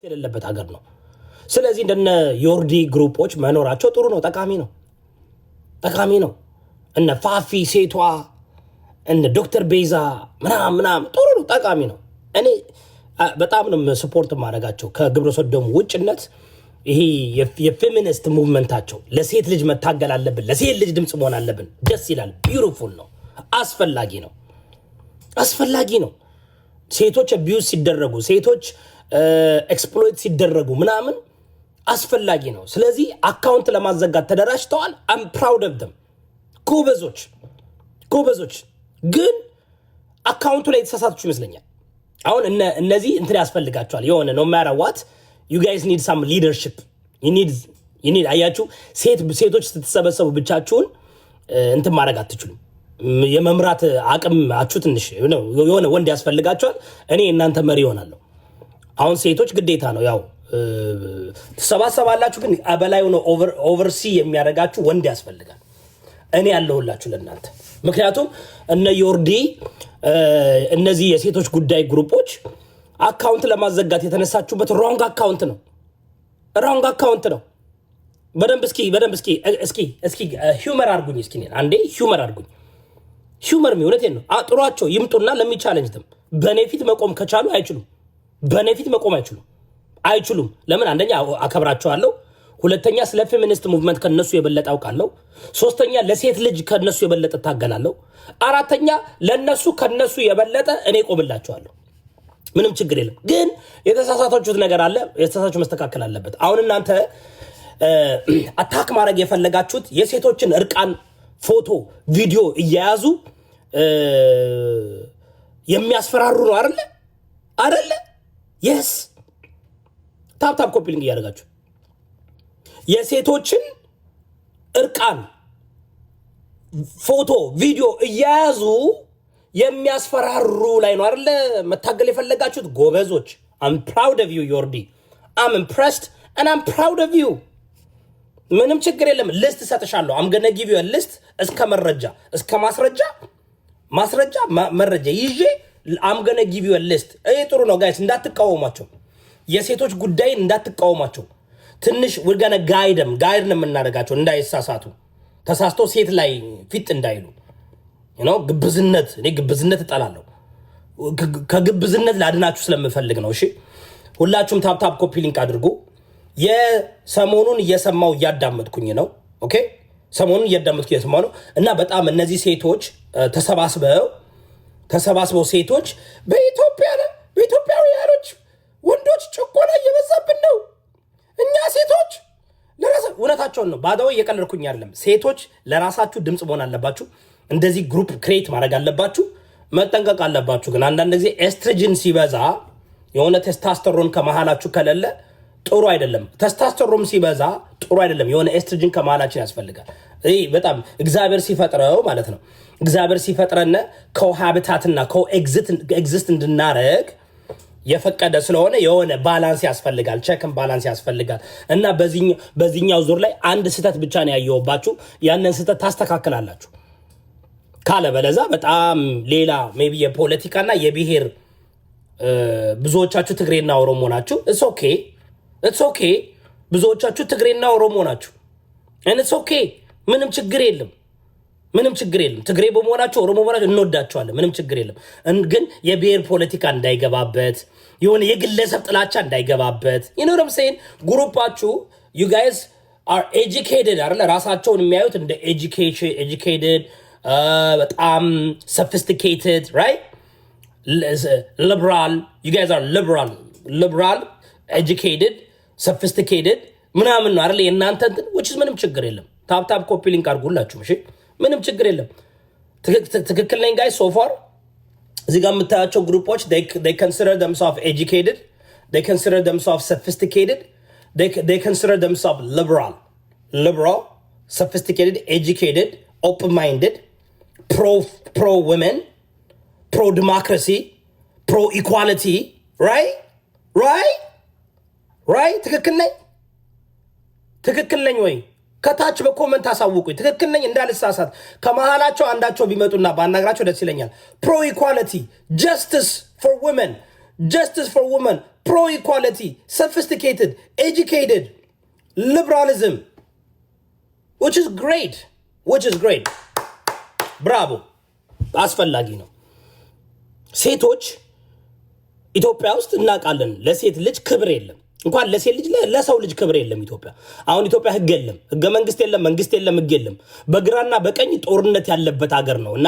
የሌለበት ሀገር ነው። ስለዚህ እንደነ ዮርዲ ግሩፖች መኖራቸው ጥሩ ነው፣ ጠቃሚ ነው። እነ ፋፊ ሴቷ እነ ዶክተር ቤዛ ምናምን ጥሩ ነው፣ ጠቃሚ ነው። እኔ በጣም ነው ስፖርት ማድረጋቸው ከግብረ ሰዶም ውጭነት። ይሄ የፌሚኒስት ሙቭመንታቸው ለሴት ልጅ መታገል አለብን፣ ለሴት ልጅ ድምፅ መሆን አለብን። ደስ ይላል፣ ቢዩቲፉል ነው፣ አስፈላጊ ነው። ሴቶች አቢዩዝ ሲደረጉ፣ ሴቶች ኤክስፕሎይት ሲደረጉ ምናምን አስፈላጊ ነው። ስለዚህ አካውንት ለማዘጋት ተደራጅተዋል። አም ፕራውድ ኦፍ ደም። ጎበዞች ግን አካውንቱ ላይ የተሳሳታችሁ ይመስለኛል። አሁን እነዚህ እንትን ያስፈልጋቸዋል የሆነ ኖ ማተር ዋት ዩ ጋይስ ኒድ ሳም ሊደርሺፕ ዩ ኒድ አያችሁ፣ ሴቶች ስትሰበሰቡ ብቻችሁን እንትን ማድረግ አትችሉም። የመምራት አቅማችሁ ትንሽ የሆነ ወንድ ያስፈልጋቸዋል። እኔ እናንተ መሪ ይሆናለሁ። አሁን ሴቶች ግዴታ ነው ያው ተሰባሰባላችሁ፣ ግን በላይ ነው ኦቨርሲ የሚያደርጋችሁ ወንድ ያስፈልጋል። እኔ ያለሁላችሁ ለእናንተ። ምክንያቱም እነ ዮርዲ እነዚህ የሴቶች ጉዳይ ግሩፖች አካውንት ለማዘጋት የተነሳችሁበት ሮንግ አካውንት ነው። በደንብ እስኪ ሂውመር አድርጉኝ። እስኪ አንዴ ሂውመር አድርጉኝ። ሂውመር እውነቴን ነው። አጥሯቸው ይምጡና ለሚቻለንጅትም በእኔ ፊት መቆም ከቻሉ አይችሉም። በእኔ ፊት መቆም አይችሉም። ለምን? አንደኛ አከብራቸዋለሁ፣ ሁለተኛ ስለ ፌሚኒስት ሙቭመንት ከነሱ የበለጠ አውቃለሁ፣ ሶስተኛ ለሴት ልጅ ከነሱ የበለጠ ታገላለሁ፣ አራተኛ ለነሱ ከነሱ የበለጠ እኔ ቆምላቸዋለሁ። ምንም ችግር የለም። ግን የተሳሳታችሁት ነገር አለ። የተሳሳታችሁ መስተካከል አለበት። አሁን እናንተ አታክ ማድረግ የፈለጋችሁት የሴቶችን እርቃን ፎቶ ቪዲዮ እያያዙ የሚያስፈራሩ ነው አይደለ? የስ ታፕ ኮፒ ሊንክ እያደረጋችሁ የሴቶችን እርቃን ፎቶ ቪዲዮ እያያዙ የሚያስፈራሩ ላይ ነው አይደለ መታገል የፈለጋችሁት? ጎበዞች። I'm proud of you ዮርዲ። I'm impressed and I'm proud of you። ምንም ችግር የለም። ሊስት ሰጥሻለሁ። I'm gonna give you a list እስከ መረጃ ይዤ I'm gonna give you a list። ጥሩ ነው ጋይስ፣ እንዳትቃወሟቸው። የሴቶች ጉዳይን እንዳትቃወሟቸው። ትንሽ we're gonna guide them የምናደርጋቸው እንዳይሳሳቱ፣ ተሳስቶ ሴት ላይ ፊት እንዳይሉ። ግብዝነት፣ እኔ ግብዝነት እጠላለሁ። ከግብዝነት ላድናችሁ ስለምፈልግ ነው። እሺ ሁላችሁም ታፕ ኮፒ ሊንክ አድርጉ። የሰሞኑን እያዳመጥኩኝ ነው። ኦኬ ሰሞኑን እየሰማሁ ነው። እና በጣም እነዚህ ሴቶች ተሰባስበው ሴቶች በኢትዮጵያውያኖች ወንዶች ጭቆና እየበዛብን ነው፣ እኛ ሴቶች እውነታቸውን ነው። ባዳው እየቀለድኩኝ አይደለም። ሴቶች ለራሳችሁ ድምፅ መሆን አለባችሁ። እንደዚህ ግሩፕ ክሬት ማድረግ አለባችሁ። መጠንቀቅ አለባችሁ። ግን አንዳንድ ጊዜ ኤስትሮጅን ሲበዛ የሆነ ቴስታስተሮን ከመሃላችሁ ከሌለ ጥሩ አይደለም። ቴስታስተሮን ሲበዛ ጥሩ አይደለም። የሆነ ኤስትሮጅን ከመሃላችን ያስፈልጋል። ይሄ በጣም እግዚአብሔር ሲፈጥረው ማለት ነው። እግዚአብሔር ሲፈጥረን ኮሃቢታትና ኮኤግዚስት እንድናረግ የፈቀደ ስለሆነ የሆነ ባላንስ ያስፈልጋል፣ ቼክን ባላንስ ያስፈልጋል። እና በዚህኛው ዙር ላይ አንድ ስህተት ብቻ ነው ያየሁባችሁ። ያንን ስህተት ታስተካክላላችሁ። ካለበለዛ በጣም ሌላ ሜቢ የፖለቲካና የብሔር ብዙዎቻችሁ ትግሬና ኦሮሞ ናችሁ። ኢትስ ኦኬ ብዙዎቻችሁ ትግሬና ኦሮሞ ናችሁ። ኢትስ ኦኬ ምንም ችግር የለም። ትግሬ በመሆናችሁ ኦሮሞ በመሆናችሁ እንወዳችኋለን። ምንም ችግር የለም። ግን የብሔር ፖለቲካ እንዳይገባበት፣ የሆነ የግለሰብ ጥላቻ እንዳይገባበት ይኖርምሴን ግሩፓችሁ you guys are educated አይደለ? ራሳቸውን የሚያዩት እንደ educated በጣም sophisticated right liberal you guys are liberal educated sophisticated ምናምን ነው አይደል? የእናንተ እንትን which is ምንም ችግር የለም። ታፕ ኮፒ ሊንክ አድርጉላችሁ። እሺ ምንም ችግር የለም። ትክክል ነኝ ጋይስ። ሶ ፋር እዚህ ጋር የምታያቸው ግሩፖች they consider themselves educated, they consider themselves sophisticated, they consider themselves liberal, sophisticated, educated, open-minded, pro women, pro democracy, pro equality, right? ትክክል ነኝ ወይ? ከታች በኮመንት አሳውቁኝ። ትክክል ነኝ እንዳልሳሳት። ከመሃላቸው አንዳቸው ቢመጡና ባናግራቸው ደስ ይለኛል። ፕሮ ኢኳሊቲ፣ ጀስቲስ ፎር ውመን፣ pro equality, sophisticated, educated, liberalism, which is great. Bravo. አስፈላጊ ነው። ሴቶች ኢትዮጵያ ውስጥ እናውቃለን፣ ለሴት ልጅ ክብር የለም። እንኳን ለሴት ልጅ ለሰው ልጅ ክብር የለም ኢትዮጵያ። አሁን ኢትዮጵያ ህግ የለም፣ ህገ መንግስት የለም፣ መንግስት የለም፣ ህግ የለም። በግራና በቀኝ ጦርነት ያለበት ሀገር ነው እና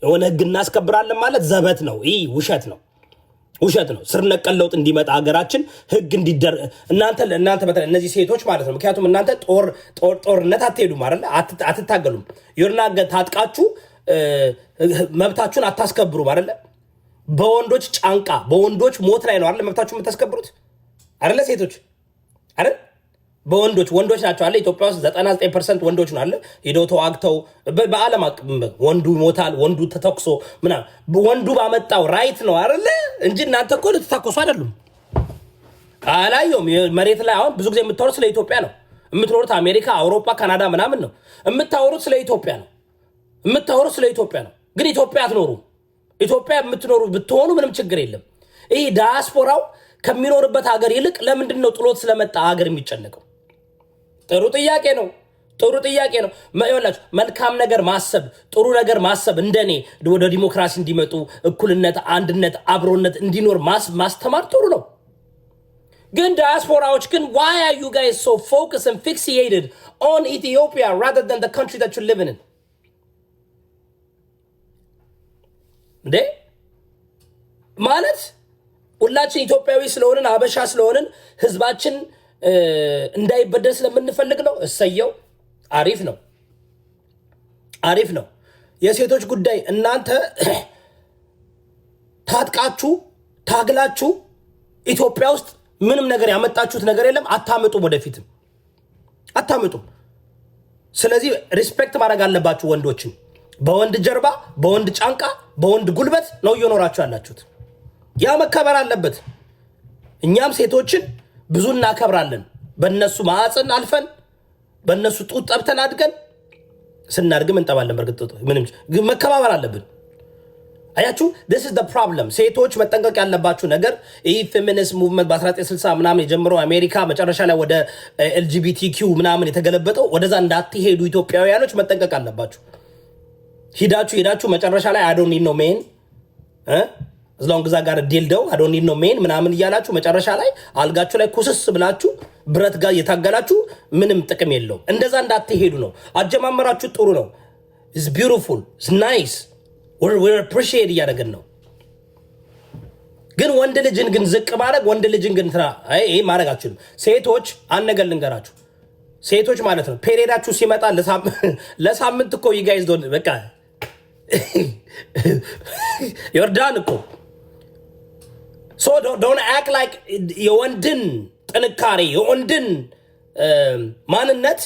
የሆነ ህግ እናስከብራለን ማለት ዘበት ነው። ይህ ውሸት ነው። ስር ነቀል ለውጥ እንዲመጣ ሀገራችን ህግ እንዲደር እናንተ በተለይ እነዚህ ሴቶች ማለት ነው። ምክንያቱም እናንተ ጦርነት አትሄዱም አይደል? አትታገሉም። ይርና ታጥቃችሁ መብታችሁን አታስከብሩም አይደል? በወንዶች ጫንቃ በወንዶች ሞት ላይ ነው አይደል መብታችሁን የምታስከብሩት አይደል? ሴቶች አይደል? ወንዶች ናቸው አለ። ኢትዮጵያ ውስጥ 99% ወንዶች ነው አለ። ሄደው ተዋግተው በዓለም ወንዱ ይሞታል፣ ወንዱ ተተኩሶ ምናምን ወንዱ ባመጣው ራይት ነው አይደል እንጂ እናንተ እኮ ልትታኮሱ አይደሉም። አላየውም። መሬት ላይ አሁን ብዙ ጊዜ የምታወሩት ስለ ኢትዮጵያ ነው። የምትኖሩት አሜሪካ፣ አውሮፓ፣ ካናዳ ምናምን ነው የምታወሩት ስለ ኢትዮጵያ ነው። ግን ኢትዮጵያ አትኖሩም። ኢትዮጵያ የምትኖሩ ብትሆኑ ምንም ችግር የለም። ይሄ ዳያስፖራው ከሚኖርበት ሀገር ይልቅ ለምንድን ነው ጥሎት ስለመጣ ሀገር የሚጨነቀው? ጥሩ ጥያቄ ነው። ይኸውላችሁ መልካም ነገር ማሰብ፣ ጥሩ ነገር ማሰብ፣ እንደኔ ወደ ዲሞክራሲ እንዲመጡ እኩልነት፣ አንድነት፣ አብሮነት እንዲኖር ማስተማር ጥሩ ነው። ግን ዳያስፖራዎች ግን why are you guys so focused and fixated on Ethiopia rather than the country that you live in? እንዴ ማለት ሁላችን ኢትዮጵያዊ ስለሆንን አበሻ ስለሆንን ህዝባችን እንዳይበደል ስለምንፈልግ ነው። እሰየው፣ አሪፍ ነው። የሴቶች ጉዳይ እናንተ ታጥቃችሁ ታግላችሁ ኢትዮጵያ ውስጥ ምንም ነገር ያመጣችሁት ነገር የለም። አታመጡም፣ ወደፊትም አታመጡም። ስለዚህ ሪስፔክት ማድረግ አለባችሁ ወንዶችን። በወንድ ጀርባ፣ በወንድ ጫንቃ፣ በወንድ ጉልበት ነው እየኖራችሁ ያላችሁት። ያ መከበር አለበት። እኛም ሴቶችን ብዙ እናከብራለን። በእነሱ ማዕፀን አልፈን በእነሱ ጡት ጠብተን አድገን ስናድግም እንጠባለን። በርግጥ ምንም መከባበር አለብን። አያችሁ this is the problem። ሴቶች መጠንቀቅ ያለባችሁ ነገር ይህ ፌሚኒስት ሙቭመንት በ1960 ምናምን የጀመረው አሜሪካ መጨረሻ ላይ ወደ LGBTQ ምናምን የተገለበጠው ወደዛ እንዳትሄዱ ኢትዮጵያውያኖች መጠንቀቅ አለባችሁ። ሄዳችሁ መጨረሻ ላይ I don't need no man as long as I got a dildo I don't need no man ምናምን እያላችሁ መጨረሻ ላይ አልጋችሁ ላይ ኩስስ ብላችሁ ብረት ጋር የታገላችሁ ምንም ጥቅም የለው። እንደዛ እንዳትሄዱ ነው። አጀማመራችሁ ጥሩ ነው። it's beautiful, it's nice, we're appreciate እያደረግን ነው። ግን ወንድ ልጅን ግን ዝቅ ማድረግ ወንድ ልጅን ግን ይሄ ማድረግ አትችሉም። ሴቶች አንነገር ልንገራችሁ፣ ሴቶች ማለት ነው ፔሪዳችሁ ሲመጣ ለሳምንት እኮ you guys don't በቃ ዮርዳን እኮ so don't act like የወንድን ጥንካሬ የወንድን ማንነት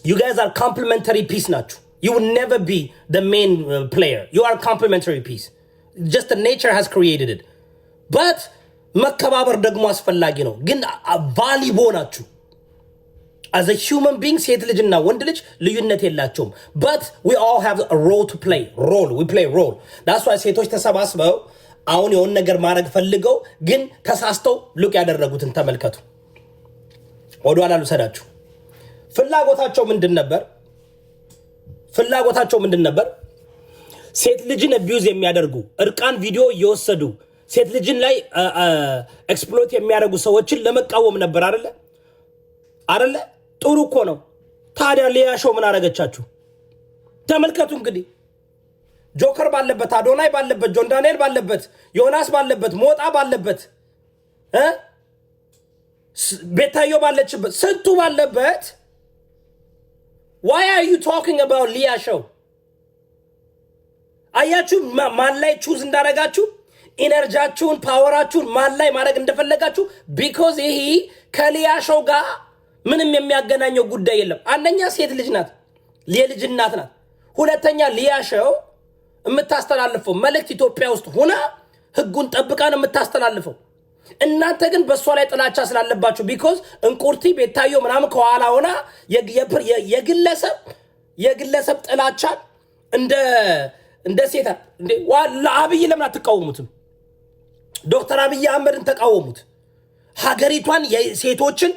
you guys are complementary piece ናችሁ። you will never be the main player. You are complementary piece. Just the nature has created it. But መከባበር ደግሞ አስፈላጊ ነው። ግን ቫሊቦ ናችሁ as a human being። ሴት ልጅና ወንድ ልጅ ልዩነት የላቸውም። but we all have a role to play. we play role. that's why ሴቶች ተሰባስበው አሁን የሆነ ነገር ማድረግ ፈልገው ግን ተሳስተው ሉክ ያደረጉትን ተመልከቱ። ወደኋላ ልሰዳችሁ። ፍላጎታቸው ምንድን ነበር? ሴት ልጅን አቢዩዝ የሚያደርጉ እርቃን ቪዲዮ እየወሰዱ ሴት ልጅን ላይ ኤክስፕሎይት የሚያደርጉ ሰዎችን ለመቃወም ነበር አይደለ? ጥሩ እኮ ነው። ታዲያ ሊያ ሾው ምን አረገቻችሁ? ተመልከቱ እንግዲህ ጆከር ባለበት፣ አዶናይ ባለበት፣ ጆን ዳንኤል ባለበት፣ ዮናስ ባለበት፣ ሞጣ ባለበት፣ ቤታዮ ባለችበት፣ ስንቱ ባለበት why are you talking about ሊያ ሾው? አያችሁ ማን ላይ ቹዝ እንዳረጋችሁ፣ ኢነርጂያችሁን ፓወራችሁን ማን ላይ ማድረግ እንደፈለጋችሁ። because ይሄ ከሊያ ሾው ጋር ምንም የሚያገናኘው ጉዳይ የለም። አንደኛ ሴት ልጅ ናት፣ የልጅ እናት ናት። ሁለተኛ ሊያ ሾው የምታስተላልፈው መልእክት ኢትዮጵያ ውስጥ ሆና ህጉን ጠብቃ ነው የምታስተላልፈው። እናንተ ግን በሷ ላይ ጥላቻ ስላለባችሁ because እንቁርቲ ቤታዮ ምናምን ከኋላ ሆና የግለሰብ ጥላቻ እንደ ሴታ እንደ አብይ ለምን አትቃወሙትም? ዶክተር አብይ አህመድን ተቃወሙት። ሀገሪቷን የሴቶችን